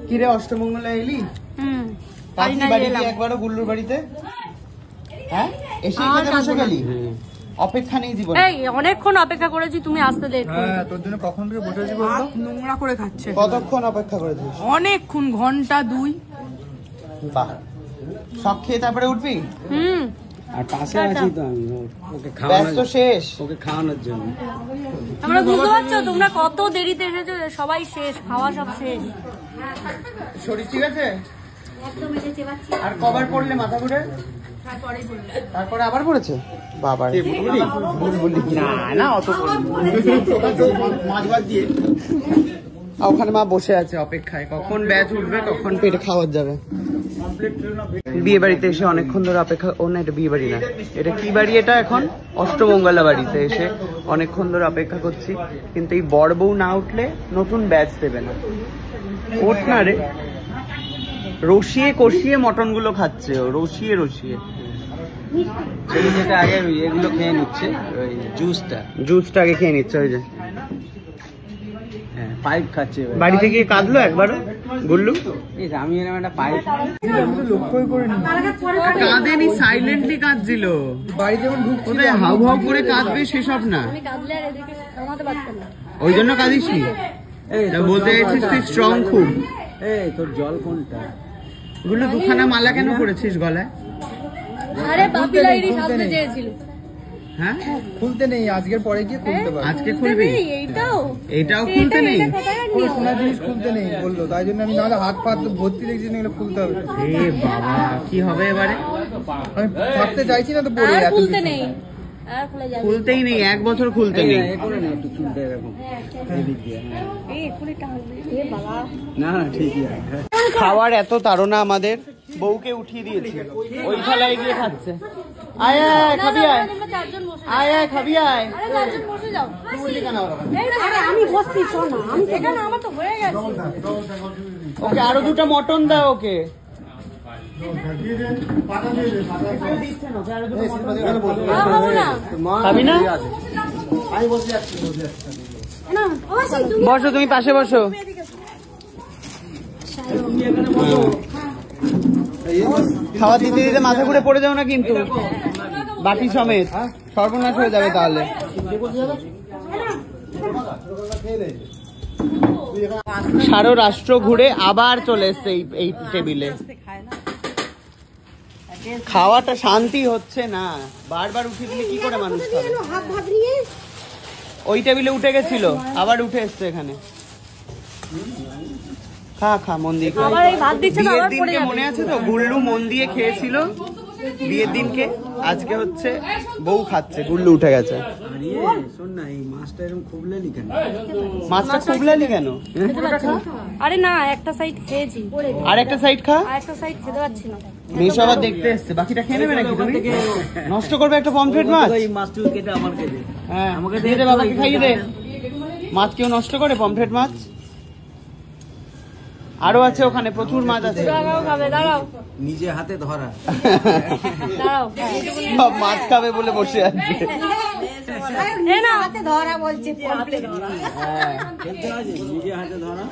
কিরে অষ্টমঙ্গলা এলি? একবারও গুল্লুর বাড়িতে? হ্যাঁ, এসে বসে গেলি? অপেক্ষা নেই জীবনে। এই অনেকক্ষণ অপেক্ষা করেছি, তুমি আসতে দেরি। হ্যাঁ, তোর জন্য কখন থেকে বসে আছি বলতো? নোংরা করে খাচ্ছে। কতক্ষণ অপেক্ষা করেছিস? অনেকক্ষণ, ঘন্টা 2। বাহ, সব খেয়ে তারপরে উঠবি? আর পাশে আছি তো আমি, ওকে খাওয়ানো শেষ, ওকে খাওয়ানোর জন্য। তোমরা বুঝতে পারছো তোমরা কত দেরিতে এসেছো? সবাই শেষ, খাওয়া সব শেষ। শরীর ঠিক আছে? আর কবার পড়লে মাথা ঘুরে? তারপরে আবার পড়েছে? বাবা না অত মাছ ভাত দিয়ে। ওখানে মা বসে আছে অপেক্ষায়, কখন ব্যাচ উঠবে, কখন পেটে খাওয়ার যাবে। বিয়ে বাড়িতে এসে অনেকক্ষণ ধরে অপেক্ষা। ও না, এটা বিয়ে বাড়ি না, এটা কি বাড়ি? এটা এখন অষ্টমঙ্গলা বাড়িতে এসে অনেকক্ষণ ধরে অপেক্ষা করছি, কিন্তু এই বড় বউ না উঠলে নতুন ব্যাচ দেবে না। ওঠ না রে, রসিয়ে কষিয়ে মটন গুলো খাচ্ছে ও, রসিয়ে রসিয়ে। ছেলে যেটা আগে এগুলো খেয়ে নিচ্ছে, ওই জুসটা আগে খেয়ে নিচ্ছে। ওই যে হ্যাঁ, পাইপ খাচ্ছে। বাড়িতে গিয়ে কাঁদলো একবারও গুল্লু? আমি এরকম একটা পাইপ লক্ষ্যই করিনি। কাঁদেনি, সাইলেন্টলি কাঁদছিল। বাড়ি যেমন ঢুকছি হাউ হাউ করে কাঁদবে সেসব না, আমি কাঁদলে আর এদিকে কমাতে পারতাম না। ওই জন্য কাঁদিসনি। বলতে চাইছিস তুই স্ট্রং খুব। এই তোর জল কোনটা? গুল্লু দুখানা মালা কেন করেছিস গলায়? আরে বাপি লাইরি সাজতে চেয়েছিল। হ্যাঁ, খুলতে নেই, আজকের পরে গিয়ে খুলতে পারবো। আজকে খুলবি? এইটাও খুলতে নেই? কোনো সোনা জিনিস খুলতে নেই বললো, তাই জন্য আমি নাহলে হাত ফাত ভর্তি দেখছি না, এগুলো খুলতে হবে। এ বাবা, কি হবে এবারে? আমি থাকতে চাইছি না তো, পড়ে আর যাচ্ছে। খুলতে নেই, আর খুলে যাবে। খুলতেই নেই, 1 বছর খুলতে নেই। করে না একটু চুলটা এরকম এদিক দিয়ে। এই খুলে টানবে। এ বাবা, না না ঠিকই আছে। খাওয়ার এত তাড়না আমাদের, বউকে উঠিয়ে দিয়েছে, ওই থালায় গিয়ে খাচ্ছে। আয় আয় খাবি, আয় তোমরা চারজন বসে যাও। আয় আয় খাবি, আয়। আরে চারজন বসে যাও। বললি কেন ওরা? আরে আমি বসছি, শোনো আমি এখানে, আমার তো হয়ে গেছে। ওকে আরো 2টা মটন দাও ওকে। খাবো না। খাবি না? না, ও সেই তুমি বসো, তুমি পাশে বসো। খাওয়া দিতে দিতে মাথা ঘুরে পড়ে যাও না কিন্তু, বাটি সমেত সর্বনাশ হয়ে যাবে তাহলে। সারা রাষ্ট্র ঘুরে আবার চলে এসছে এই টেবিলে। খাওয়াটা শান্তি হচ্ছে না, বারবার উঠিয়ে দিলে কি করে মানুষ খাবে? ওই টেবিলে উঠে গেছিল, আবার উঠে এসছে এখানে। খা খা, মন দিয়ে খা। আবার এই ভাত দিচ্ছে তো, বিয়ের আবার পড়ে দিনকে যাবে। মনে আছে তো, গুল্লু মন দিয়ে খেয়েছিল বিয়ের দিনকে। আজকে হচ্ছে বউ খাচ্ছে, গুল্লু উঠে গেছে। আর শোন না, এই মাছটা এরকম খুবলেনি কেন? মাছটা খুবলালি কেন? আরে না, একটা সাইড খেয়েছি, আর একটা সাইড খা। আর একটা সাইড খেতে পাচ্ছি না। মেশো আবার দেখতে এসছে, বাকিটা খেয়ে নেবে নাকি তুমি? নষ্ট করবে একটা পমফ্রেট মাছ? এই মাছটা কেটে আমার কেটে হ্যাঁ, আমাকে দিয়ে দে, বাবাকে খাইয়ে দে। মাছ কেউ নষ্ট করে? পমফ্রেট মাছ আরো আছে ওখানে, প্রচুর মাছ আছে। দাঁড়াও, খাবে, দাঁড়াও নিজে হাতে ধরা। দাঁড়াও। সব মাছ খাবে বলে বসে আছে। এ না হাতে ধরা বলছে। খেলতে আছে, নিজে হাতে ধরা।